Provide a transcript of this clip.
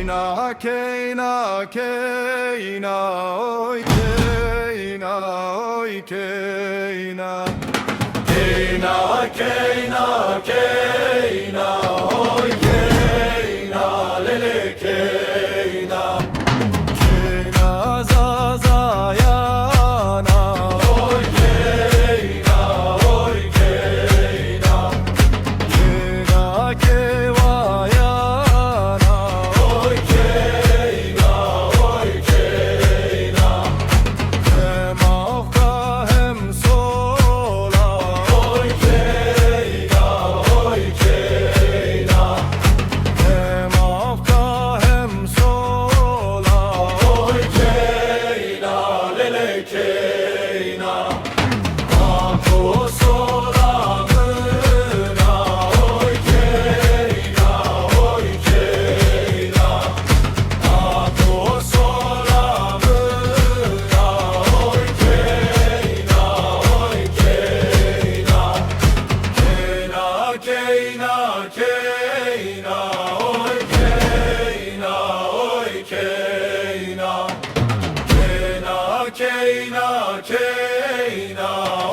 Keina, Keina, Keina, oy Keina, oy Keina. Keina, Keina, Keina, oy Keina, lele Keina. Keina zaza yana, oy Keina, oy Keina. Keina keva yana, oy Keina, oy Keina. Hem afka hem sola, oy Keina, oy Keina. Hem afka hem sola, oy Keina, lele Keina. Ako sola mına, oy Keina, oy Keina. Ako sola mına, oy Keina, oy Keina. Keina, Keina, Keina, oy Keina, oy Keina. Keina, Keina, Keina.